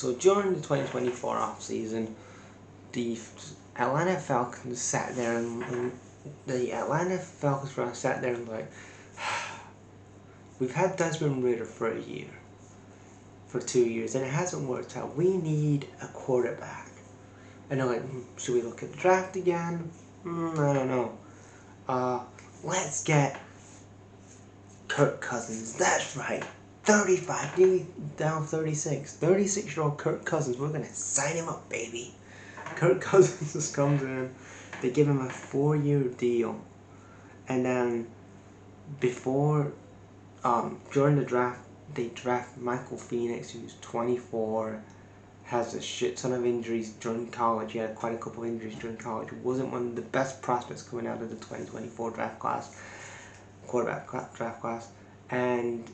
So during the 2024 offseason, the Atlanta Falcons sat there and the Atlanta Falcons front sat there and like, we've had Desmond Ridder for a year, for 2 years, and it hasn't worked out. We need a quarterback. And they're like, should we look at the draft again? I don't know. Let's get Kirk Cousins. That's right. 35, nearly down 36. 36-year-old Kirk Cousins. We're going to sign him up, baby. Kirk Cousins just comes in. They give him a 4-year deal. And then before, during the draft, they draft Michael Phoenix, who's 24, has a shit ton of injuries during college. He had quite a couple of injuries during college. Wasn't one of the best prospects coming out of the 2024 draft class, quarterback draft class. And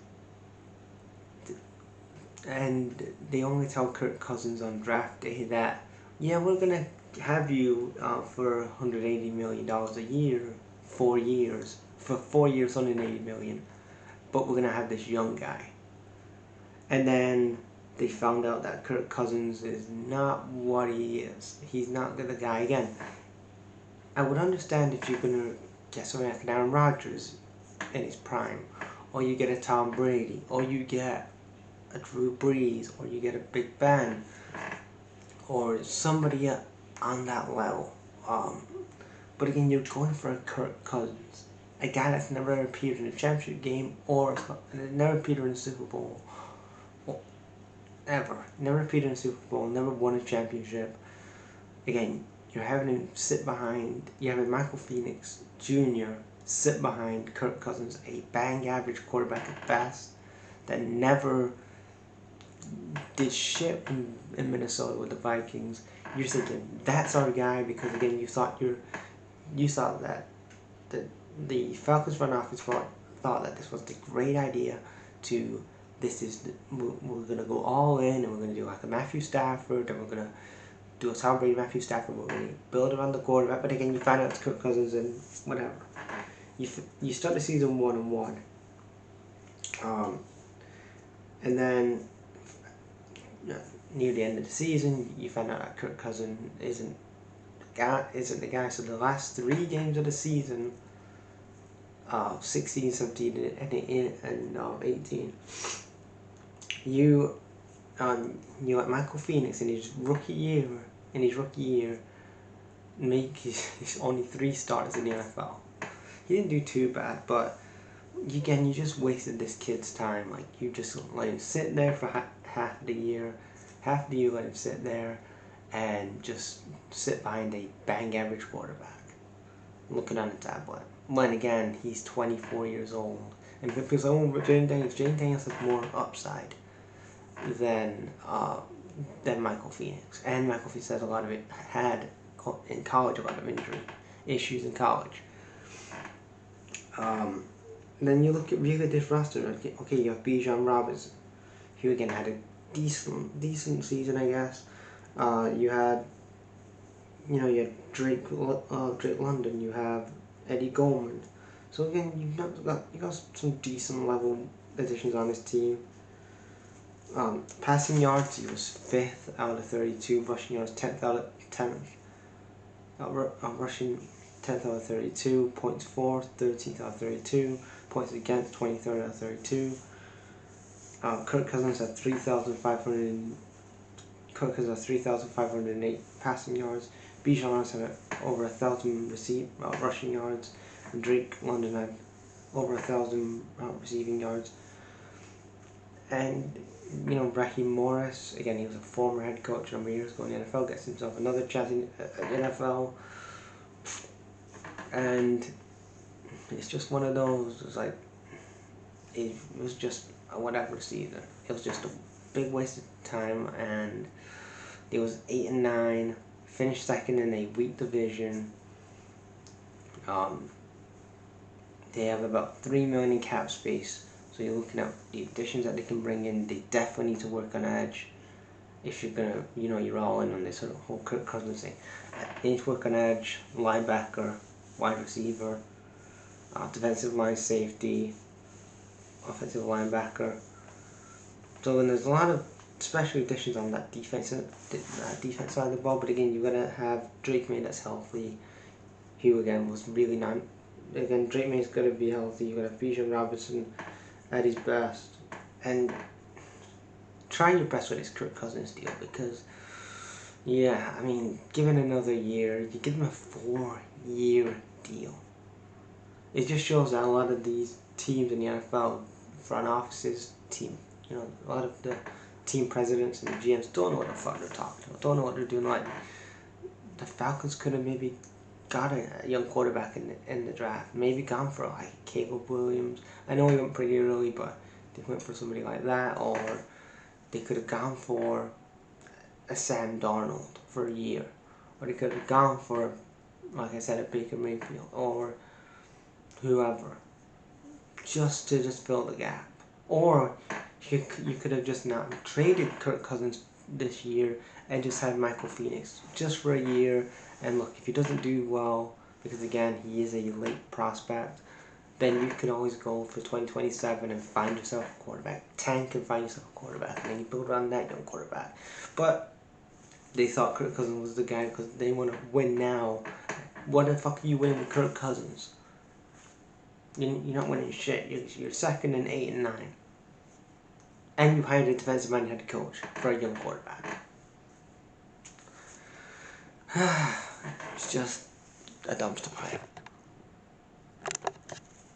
they only tell Kirk Cousins on draft day that, yeah, we're going to have you for $180 million a year, 4 years. For 4 years, $180 million. But we're going to have this young guy. And then they found out that Kirk Cousins is not what he is. He's not the guy. Again, I would understand if you're going to get something like an Aaron Rodgers in his prime, or you get a Tom Brady, or you get a Drew Brees, or you get a Big Ben, or somebody on that level. But again, you're going for a Kirk Cousins, a guy that's never appeared in a championship game or never appeared in a Super Bowl. Ever. Never appeared in a Super Bowl, never won a championship. Again, you're having him sit behind, you're having Michael Phoenix Jr. sit behind Kirk Cousins, a bang average quarterback at best, that never did shit in Minnesota with the Vikings. You're thinking, that's our guy, because again, you thought that the Falcons front office thought that this was the great idea to, we're going to go all in, and we're going to do like a Matthew Stafford, and we're going to do a Tom Brady, Matthew Stafford, we're going to build around the quarterback. But again, you find out it's Kirk Cousins and whatever. You start the season 1-1. And then near the end of the season, you find out that Kirk Cousins isn't the guy. So the last 3 games of the season, 16, 17, and 18, you let Michael Phoenix in his rookie year make his only 3 starts in the NFL. He didn't do too bad, but again, you just wasted this kid's time. Like, you just let him sit there for half the year let him sit there and just sit behind a bang average quarterback looking on a tablet. When again, he's 24 years old. And people say, oh, Jane Daniels has more upside than Michael Phoenix. And Michael Phoenix has had in college a lot of injury issues in college. Then you look at this roster. Okay, you have Bijan Robinson, who again had a decent season, I guess. You had Drake London. You have Eddie Goldman. So again, you got some decent level additions on this team. Passing yards, he was 5th out of 32. Rushing yards, 10th out of 10th. Rushing 10th out of 32. Points for 13th out of 32. Points against 23rd out of 32. Kirk Cousins had 3,508 passing yards. Bijan Robinson had over 1,000 rushing yards. And Drake London had over 1,000 receiving yards. And Raheem Morris, again, he was a former head coach a number of years ago in the NFL, gets himself another chance in the NFL. And it's just one of those, it was just a whatever season. It was just a big waste of time, and it was 8-9, finished 2nd in a weak division. They have about $3 million in cap space, so you're looking at the additions that they can bring in. They definitely need to work on edge. If you're gonna, you're all in on this sort of whole Kirk Cousins thing. They need to work on edge, linebacker, wide receiver, defensive line safety, offensive linebacker. So then there's a lot of special additions on that defense side of the ball. But again, you're gonna have Drake May that's healthy. Who again was really not. Again, Drake May's gonna be healthy. You're gonna have Bijan Robinson at his best, and try your best with this Kirk Cousins deal, because yeah, I mean, given another year, you give him a 4-year deal. It just shows that a lot of these teams in the NFL front offices, a lot of the team presidents and the GMs don't know what the fuck they're talking about, don't know what they're doing. Like, the Falcons could have maybe got a young quarterback in the draft, maybe gone for like Caleb Williams. I know he went pretty early, but they went for somebody like that, or they could have gone for a Sam Darnold for a year, or they could have gone for, like I said, a Baker Mayfield or whoever, just to fill the gap. Or you could have just not traded Kirk Cousins this year and just had Michael Phoenix just for a year. And look, if he doesn't do well, because again he is a late prospect, then you can always go for 2027 and find yourself a quarterback. Tank and find yourself a quarterback, and then you build around that young quarterback. But they thought Kirk Cousins was the guy because they want to win now. What the fuck are you winning with Kirk Cousins? You're not winning shit. You're second in 8 and 9. And you hired a defensive minded head coach for a young quarterback. It's just a dumpster fire.